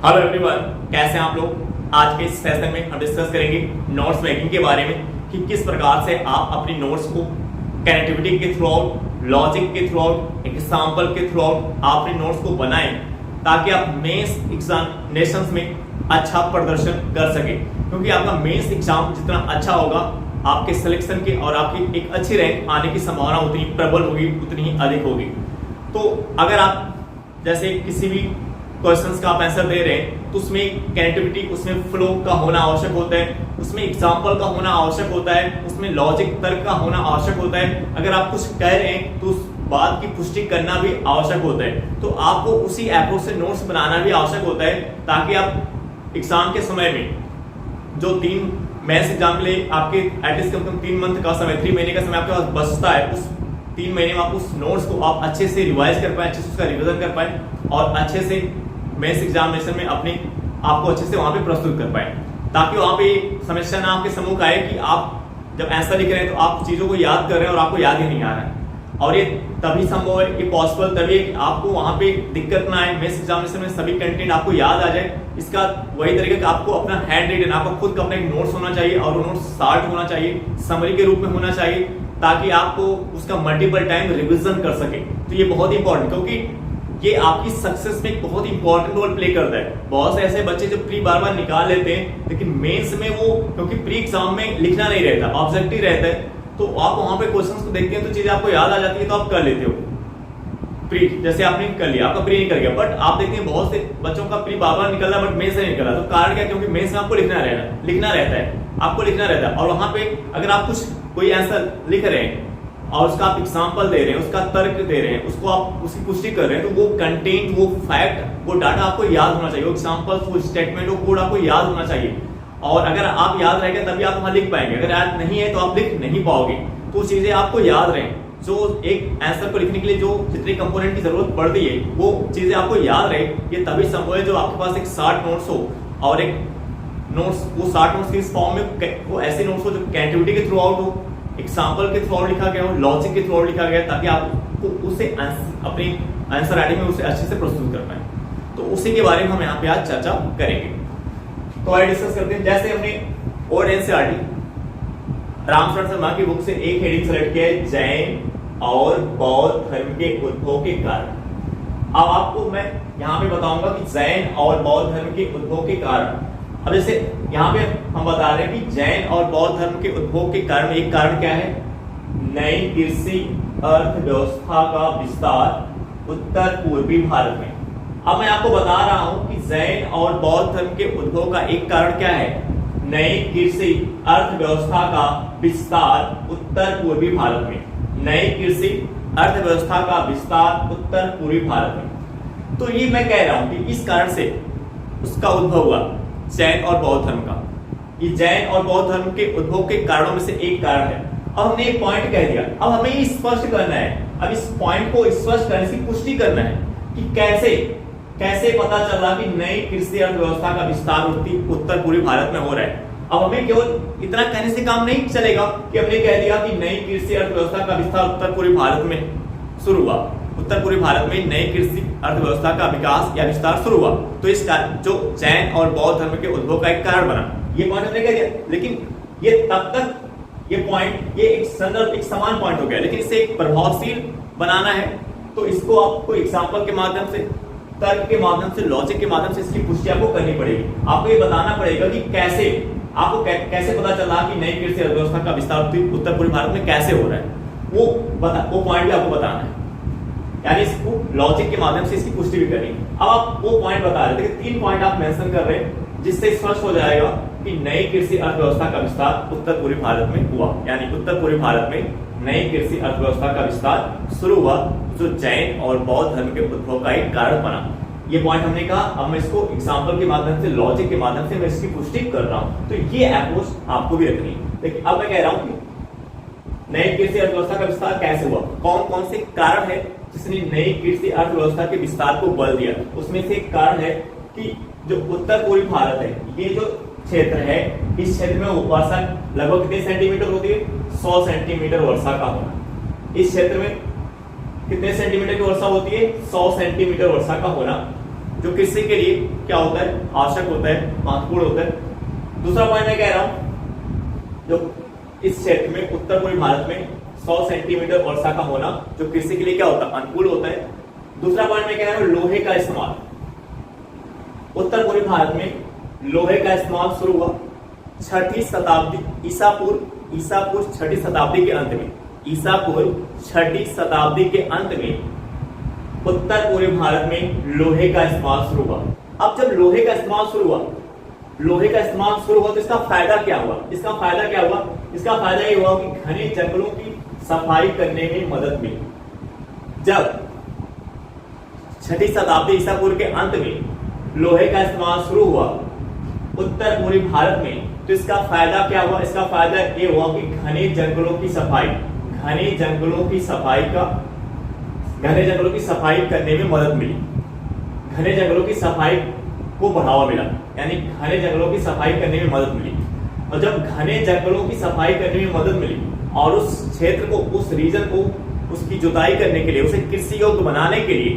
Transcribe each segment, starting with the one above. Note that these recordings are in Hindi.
हेलो एवरीवन, कैसे हैं आप लोग। आज के इस सेशन में हम डिस्कस करेंगे नोट्स मेकिंग के बारे में कि किस प्रकार से आप अपनी नोट्स को कनेक्टिविटी के थ्रू आउट, लॉजिक के थ्रू आउट, एग्जाम्पल के थ्रू आउट आप अपने नोट्स को बनाएं ताकि आप मेंस एग्जामिनेशंस में अच्छा प्रदर्शन कर सके। क्योंकि आपका मेंस एग्जाम जितना अच्छा होगा, आपके सिलेक्शन की और आपकी एक अच्छी रैंक आने की संभावना उतनी प्रबल होगी, उतनी ही अधिक होगी। तो अगर आप जैसे किसी भी क्वेश्चंस का आप आंसर दे रहे हैं तो उसमें कनेक्टिविटी, उसमें फ्लो का होना आवश्यक होता है, उसमें एग्जाम्पल का होना आवश्यक होता है, उसमें लॉजिक तर्क का होना आवश्यक होता है। अगर आप कुछ कह रहे हैं तो उस बात की पुष्टि करना भी आवश्यक होता है। तो आपको उसी अप्रोच से नोट्स बनाना भी आवश्यक होता है ताकि आप एग्जाम के समय में जो 3 मेंस एग्जाम के लिए आपके एटलीस्ट कम से कम 3 मंथ का समय, 3 महीने का समय आपके पास बचता है, उस 3 महीने में आप उस नोट्स को आप अच्छे से रिवाइज कर पाए, अच्छे से उसका रिवीजन कर पाए और अच्छे से मेंस एग्जामिनेशन में अपने आपको अच्छे से वहां पे प्रस्तुत कर पाए, ताकि वहां पे समस्या ना आपके सम्मुख आए कि आप जब आंसर लिख रहे हैं तो आप चीजों को याद कर रहे हैं और आपको याद ही नहीं आ रहा है। और ये तभी संभव है, ये पॉसिबल तभी है कि आपको वहां पे दिक्कत ना आए, मेंस एग्जामिनेशन में सभी कंटेंट आपको याद आ जाए। इसका वही तरीका कि आपको अपना हैंड रिटन, आपका खुद का अपना एक नोट्स होना चाहिए और वो नोट्स शार्ट होना चाहिए, समरी के रूप में होना चाहिए, ताकि आपको उसका मल्टीपल टाइम रिविजन कर सके। तो ये बहुत इंपॉर्टेंट, क्योंकि ये आपकी सक्सेस में एक बहुत इंपॉर्टेंट रोल प्ले करता है। बहुत से ऐसे बच्चे जो प्री बार बार निकाल लेते हैं, लेकिन मेंस में वो, क्योंकि प्री एग्जाम में लिखना नहीं रहता, ऑब्जेक्टिव रहता है, तो आप वहां पे क्वेश्चंस को देखते हैं तो चीजें आपको याद आ जाती है तो आप कर लेते हो। प्री जैसे आपने कर लिया, आपका प्री निकल गया, बट आप देखते हैं बहुत से बच्चों का प्री बार बार निकल रहा है बट मेंस नहीं निकल रहा। तो कारण क्या? क्योंकि मेंस में आपको लिखना रहता है, आपको लिखना रहता है। और वहां पे अगर आप कोई आंसर लिख रहे हैं और उसका आप एग्जाम्पल दे रहे हैं, उसका तर्क दे रहे हैं, उसको आप उसकी पुष्टि कर रहे हैं, तो वो कंटेंट, वो फैक्ट, वो डाटा आपको याद होना चाहिए, वो एग्जाम्पल, वो स्टेटमेंट, वो कोड आपको याद होना चाहिए। और अगर आप याद रहेगा तभी आप वहां लिख पाएंगे। अगर याद नहीं है तो आप लिख नहीं पाओगे। तो चीजें आपको याद रहें, जो एक आंसर को लिखने के लिए जो जितनी कंपोनेंट की जरूरत पड़ती है वो चीजें आपको याद रहे। ये तभी संभव है जो आपके पास एक शार्ट नोट्स हो, और एक नोट्स, वो शार्ट नोट्स किस फॉर्म में, वो ऐसे नोट्स हो जो कनेक्टिविटी के थ्रू आउट हो, एग्जाम्पल के थ्रू आउट लिखा गया हो, लॉजिक के थ्रू आउट लिखा गया, ताकि आपको उसे अपनी आंसर राइटिंग में उसे अच्छे से प्रस्तुत कर पाए। तो उसी के बारे में हम यहाँ पे आज चर्चा करेंगे। तो आइए डिस्कस करते हैं। जैसे हमने और एनसीईआरटी रामशरण शर्मा की बुक से एक हेडिंग सेलेक्ट किया है, जैन और बौद्ध धर्म के उद्भव के कारण। अब आपको मैं यहाँ पे बताऊंगा कि जैन और बौद्ध धर्म के उद्भव के कारण। अब जैसे यहाँ पे हम बता रहे हैं कि जैन और बौद्ध धर्म के उद्भव के कारण, एक कारण क्या है? नई कृषि अर्थव्यवस्था का विस्तार उत्तर पूर्वी भारत में। अब मैं आपको बता रहा हूं कि जैन और बौद्ध धर्म के उद्भव का एक कारण क्या है? नई कृषि अर्थव्यवस्था का विस्तार उत्तर पूर्वी भारत में। नई कृषि अर्थव्यवस्था का विस्तार उत्तर पूर्वी भारत में। तो ये मैं कह रहा हूं कि इस कारण से उसका उद्भव हुआ जैन और बौद्ध धर्म का। ये जैन और बौद्ध धर्म के उद्भव के कारणों में से एक कारण है। अब हमने एक पॉइंट कह दिया, अब हमें ये स्पष्ट करना है, अब इस पॉइंट को स्पष्ट करने की पुष्टि करना है कि कैसे पता चला कि नई कृषि अर्थव्यवस्था का विस्तार उत्तर पूर्वी भारत में हो रहा है। अब हमें केवल इतना कहने से काम नहीं चलेगा कि हमने कह दिया कि नई कृषि अर्थव्यवस्था का विस्तार उत्तर पूर्वी भारत में शुरू हुआ, उत्तर पूर्वी भारत में नई कृषि अर्थव्यवस्था का विकास या विस्तार शुरू हुआ, तो इसका जो जैन और बौद्ध धर्म के उद्भव का एक कारण बना, ये पॉइंट हमने कह दिया। लेकिन ये तब तक ये पॉइंट, ये एक संदर्भ, एक समान पॉइंट हो गया, लेकिन इसे एक प्रभावशील बनाना है तो इसको आपको एग्जाम्पल के माध्यम से, तर्क के माध्यम से, लॉजिक के माध्यम से इसकी पुष्टि आपको करनी पड़ेगी। आपको ये बताना पड़ेगा कि कैसे आपको कैसे पता चला कि नई कृषि अर्थव्यवस्था का विस्तार उत्तर पूर्वी भारत में कैसे हो रहा है, वो पॉइंट भी आपको बताना है, यानी इसको लॉजिक के माध्यम से इसकी पुष्टि भी करनी। अब आप वो पॉइंट बता रहे थे, 3 पॉइंट आप मेंशन कर रहे हैं जिससे स्पष्ट हो जाएगा कि नई कृषि अर्थव्यवस्था का विस्तार उत्तर पूर्वी भारत में हुआ, यानी उत्तर पूर्वी भारत में नई कृषि अर्थव्यवस्था का विस्तार शुरू हुआ, जो जैन और बौद्ध धर्म के उद्भव का एक कारण बना। ये पॉइंट हमने कहा। अब मैं इसको एग्जाम्पल के माध्यम से, लॉजिक के माध्यम से मैं इसकी पुष्टि कर रहा हूं। तो ये अप्रोच आपको भी रखनी है। लेकिन अब मैं कह रहा हूं कि नई कृषि अर्थव्यवस्था का विस्तार कैसे हुआ, कौन कौन से कारण है जिसने नई कृषि अर्थव्यवस्था के विस्तार को बल दिया। उसमें से एक कारण है कि जो उत्तर पूर्वी भारत है, ये जो क्षेत्र है, इस क्षेत्र में वर्षा लगभग कितने सेंटीमीटर होती है? 100 सेंटीमीटर वर्षा का होना। इस क्षेत्र में कितने सेंटीमीटर की वर्षा होती है? 100 सेंटीमीटर वर्षा का होना। जो कृषि के लिए क्या होता है, आवश्यक होता है, महत्वपूर्ण होता है। दूसरा पॉइंट मैं कह रहा हूं, जो इस क्षेत्र में उत्तर पूर्वी भारत में 100 सेंटीमीटर वर्षा का होना जो कृषि के लिए क्या होता है, अनुकूल होता है। दूसरा पॉइंट मैं कह रहा हूं, लोहे का इस्तेमाल। उत्तर पूर्वी भारत में लोहे का इस्तेमाल शुरू हुआ 6ठी शताब्दी ईसा पूर्व 6ठी शताब्दी के अंत में, ईसा पूर्व 6ठी शताब्दी के अंत में उत्तर पूर्वी भारत में लोहे का इस्तेमाल शुरू हुआ। अब जब लोहे का इस्तेमाल शुरू हुआ तो इसका फायदा क्या हुआ? इसका फायदा ये हुआ कि घने जंगलों की सफाई करने में मदद मिली। जब 6ठी शताब्दी ईसा पूर्व के अंत में लोहे का इस्तेमाल शुरू हुआ उत्तर पूर्वी भारत में, तो इसका फायदा क्या हुआ? इसका फायदा ये हुआ कि घने जंगलों की सफाई करने में मदद मिली। घने जंगलों की सफाई को बढ़ावा मिला, यानी घने जंगलों की सफाई करने में मदद मिली। और जब घने जंगलों की सफाई करने में मदद मिली और उस क्षेत्र को, उस रीजन को, उसकी जुताई करने के लिए, उसे कृषि योग्य बनाने के लिए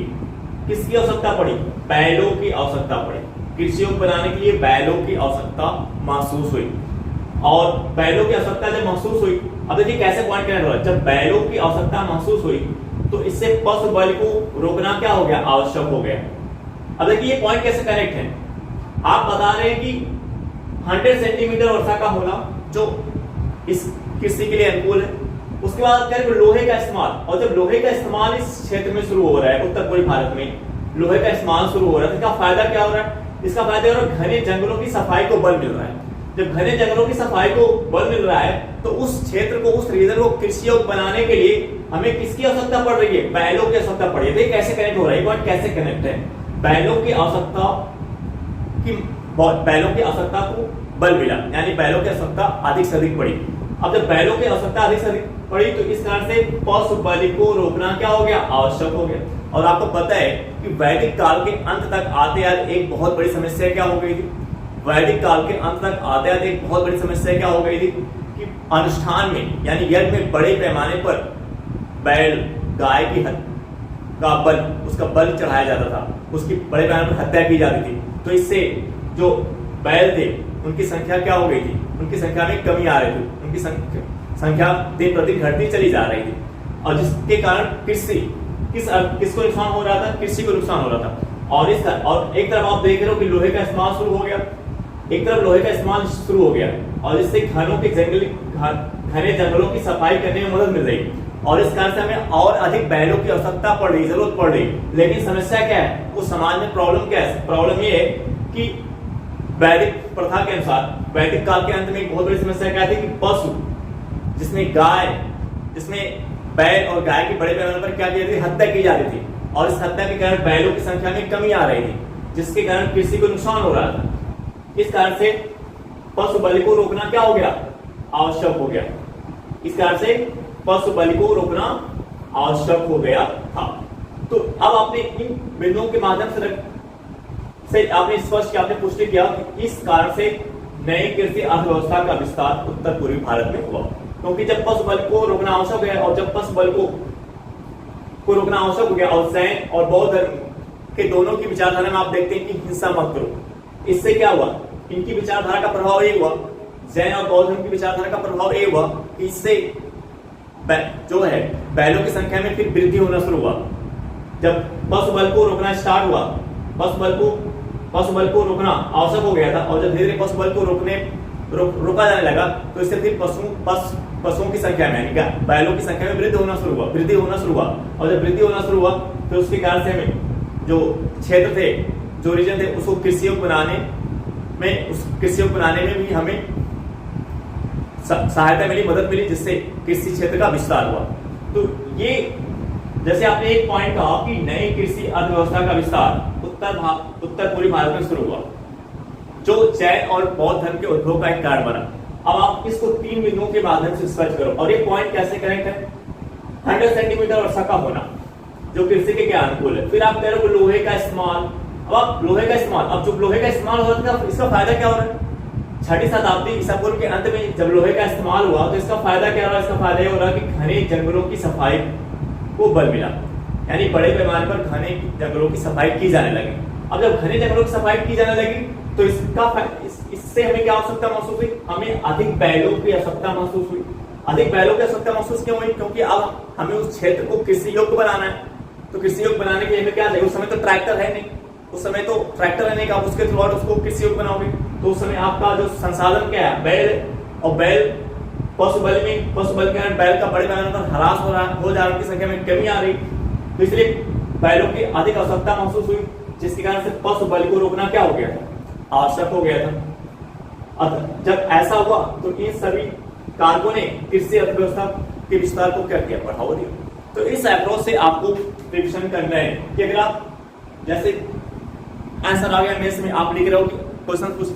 किसकी आवश्यकता पड़ी? बैलों की आवश्यकता पड़ी। कृषि योग्य बनाने के लिए बैलों की आवश्यकता महसूस हुई। और बैलों की आवश्यकता जब महसूस हुई, अब देखिए कैसे पॉइंट कनेक्ट हुआ। जब बैलों की आवश्यकता महसूस हुई तो इससे पशु बल को रोकना क्या हो गया? आवश्यक हो गया। अब देखिए ये पॉइंट कैसे कनेक्ट है। आप बता रहे हैं कि 100 सेंटीमीटर वर्षा का होना जो इस कृषि के लिए अनुकूल है। उसके बाद कह रहे लोहे का इस्तेमाल, और जब लोहे का इस्तेमाल इस क्षेत्र में शुरू हो रहा है, उत्तर पूर्वी भारत में लोहे का इस्तेमाल शुरू हो रहा है, तो इसका फायदा क्या हो रहा है? इसका फायदा हो रहा है घने जंगलों की सफाई को बल मिल रहा है। जब घने जंगलों की सफाई को बल मिल रहा है तो उस क्षेत्र को, उस रीजन को कृषि योग्य बनाने के लिए हमें किसकी आवश्यकता पड़ रही है? बैलों की आवश्यकता पड़ रही है। तो ये कैसे कनेक्ट हो रहा है? ये पॉइंट कैसे कनेक्ट है? बैलों की आवश्यकता को बल मिला, यानी बैलों की आवश्यकता अधिक से अधिक पड़ी। अब जब बैलों की आवश्यकता अधिक से अधिक पड़ी तो इस कारण से पशु बलि को रोकना क्या हो गया? आवश्यक हो गया। और आपको पता है कि वैदिक काल के अंत तक आते आते एक बहुत बड़ी समस्या क्या हो गई थी? वैदिक काल के अंत तक आते आते एक बहुत बड़ी समस्या क्या हो गई थी कि अनुष्ठान में, यानी यज्ञ में बड़े पैमाने पर बैल, गाय की का बल, उसका बल चढ़ाया जाता था, उसकी बड़े पैमाने पर हत्या की जाती थी। तो इससे जो बैल थे उनकी संख्या क्या हो गई थी? उनकी संख्या में कमी आ रही थी, उनकी संख्या दिन प्रतिदिन घटती चली जा रही थी। और जिसके कारण किसको नुकसान हो रहा था? कृषि को नुकसान हो रहा था। और एक तरफ आप देख रहे हो कि लोहे का इस्तेमाल शुरू हो गया, और इससे घने जंगलों की सफाई करने में मदद मिल रही। और इस कारण से हमें और अधिक बैलों की आवश्यकता पड़ रही, जरूरत पड़ रही। लेकिन समस्या क्या है? उस समाज में प्रॉब्लम क्या है? प्रॉब्लम ये है कि वैदिक प्रथा के अनुसार वैदिक काल के अंत में एक बहुत बड़ी समस्या क्या थी कि पशु, जिसमें बैल और गाय की बड़े पैमाने पर क्या की जाती थी? हत्या की जाती थी। और इस हत्या के कारण बैलों की संख्या में कमी आ रही थी, जिसके कारण कृषि को नुकसान हो रहा था। इस कारण से पशु बलि को रोकना क्या हो गया? आवश्यक हो गया। इस कारण से पशु बलि को रोकना आवश्यक हो गया था। तो अब आपने इन बिंदुओं के माध्यम से आपने स्पष्ट किया, आपने पुष्टि किया कि इस कारण से नई कृषि अर्थव्यवस्था का विस्तार उत्तर पूर्वी भारत में हुआ। क्योंकि जब पशु बल को रोकना आवश्यक है, और जब पशु बल को रोकना आवश्यक हो गया, और जैन और बौद्ध धर्म के दोनों की विचारधारा में आप देखते हैं कि हिंसा मत करो। इससे क्या हुआ? इनकी विचारधारा का प्रभाव ये हुआ, जैन और बौद्ध धर्म की विचारधारा का प्रभाव ये हुआ कि इससे जो है बैलों की संख्या में फिर वृद्धि होना शुरू हुआ। जब पशु बल को रोकना स्टार्ट हुआ, पशु बल को रोकना आवश्यक हो गया था, और जब धीरे धीरे पशु बल को रोका जाने लगा तो इससे फिर पशुओं की संख्या में, यानी बैलों की संख्या में वृद्धि होना शुरू हुआ। और जब वृद्धि होना शुरू हुआ तो उसके कारण से हमें जो क्षेत्र थे, जो रीजन थे, उसको कृषि योग्य बनाने में भी हमें सहायता मिली, मदद मिली, जिससे कृषि क्षेत्र का विस्तार हुआ। तो ये जैसे आपने एक पॉइंट कहा कि नई कृषि अर्थव्यवस्था का विस्तार उत्तर पूर्वी भारत में शुरू हुआ, जो जैन और बौद्ध धर्म के उद्भव का एक कारण बना। अब आप इसको 3 बिंदुओं के माध्यम से स्पष्ट करो। और ये पॉइंट कैसे कनेक्ट है? 100 सेंटीमीटर वर्षा का होना जो कृषि के क्या अनुकूल है। फिर आप कह रहे हो लोहे का इस्तेमाल। अब लोहे का इस्तेमाल हो रहा था, इसका फायदा क्या हो रहा है? 6ठी शताब्दी ईसा पूर्व के अंत में जब लोहे का इस्तेमाल हुआ तो इसका फायदा क्या हो रहा है? इसका फायदा ये हो रहा है कि घने जंगलों की सफाई को बल मिला, यानी बड़े पैमाने पर घने जंगलों की सफाई की जाने लगी। अब जब घने जंगलों की सफाई की जाने लगी तो इससे हमें क्या आवश्यकता महसूस हुई? हमें अधिक बैलों की आवश्यकता महसूस हुई। अधिक बैलों की आवश्यकता महसूस क्यों हुई? क्योंकि अब हमें उस क्षेत्र को कृषि योग्य बनाना है। तो कृषि योग्य बनाने के लिए हमें क्या चाहिए? उस समय तो ट्रैक्टर है नहीं, उस समय तो ट्रैक्टर है नहीं, आप उसके थ्रू उसको कृषि योग्य बनाओगे तो उस समय आपका जो संसाधन क्या है? बैल। और बैल पशु बल के कारण बैल का बड़े पैमाने पर ह्रास हो जा रहा, उनकी संख्या में कमी आ रही, तो इसलिए बैलों की अधिक आवश्यकता महसूस हुई, जिसके कारण से पशु बल को रोकना क्या हो गया था? आवश्यक हो गया था। जब ऐसा हुआ तो इन सभी कारकों ने कृषि अर्थव्यवस्था के विस्तार को क्या किया? बढ़ावा दिया। तो इस अप्रोच से आपको रिविजन करना है कि अगर आप जैसे आंसर आ गया मेंस में, आप लिख रहे हो कि क्वेश्चन पूछ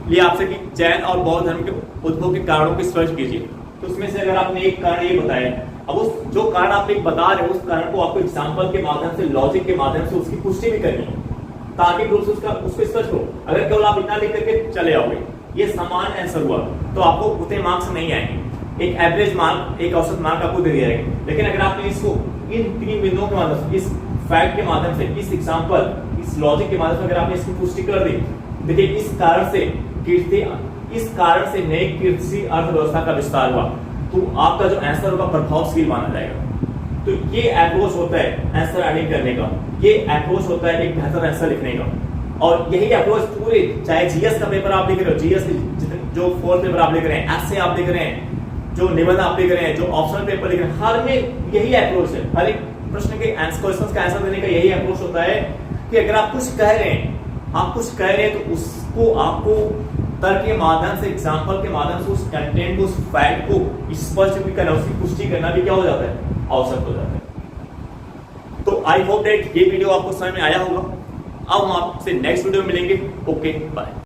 लिया आपसे कि जैन और बौद्ध धर्म के उद्भव के कारणों की सर्च कीजिए, तो उसमें से अगर आपने एक कारण ये बताया, अब उस जो कारण आप एक बता रहे हो उस कारण को आपको एग्जाम्पल के माध्यम से, लॉजिक के माध्यम से उसकी पुष्टि भी करनी है, ताकि रूप से उसको स्पष्ट हो। अगर केवल आप इतना लिख करके चले आओगे, ये समान आंसर हुआ, तो आपको उतने मार्क्स नहीं आएंगे। एक एवरेज मार्क, एक औसत मार्क आपको दे दिया जाएगा। लेकिन अगर आपने इसको इन 3 बिंदुओं के माध्यम से, इस फैक्ट के माध्यम से, इस एग्जाम्पल, इस लॉजिक के माध्यम से अगर आपने इसकी पुष्टि कर दी, देखिए इस कारण से नई कृषि अर्थव्यवस्था का विस्तार हुआ, तो आपका जो आंसर होगा प्रभावशील माना जाएगा। तो ये अप्रोच होता है आंसर राइटिंग करने का, ये अप्रोच होता है एक बेहतर आंसर लिखने का। और यही अप्रोच पूरे, चाहे जीएस का पेपर आप लिख रहे हो, जीएस जो 4th पेपर आप लिख रहे हैं, एसए आप लिख रहे हैं, जो निबंध आप लिख रहे हैं, जो ऑप्शनल पेपर लिख रहे हैं, हर में यही अप्रोच है। हर एक प्रश्न के क्वेश्चन का आंसर देने का यही अप्रोच होता है कि अगर आप कुछ कह रहे हैं, तो उसको आपको तर्क के माध्यम से, एग्जाम्पल के माध्यम से उस कंटेंट को, उस फैक्ट को स्पष्ट भी करना, उसकी पुष्टि करना भी क्या हो जाता है? आवश्यक हो जाता है। तो आई होप दैट ये वीडियो आपको समझ में आया होगा। अब हम आपसे नेक्स्ट वीडियो में मिलेंगे। Okay, bye.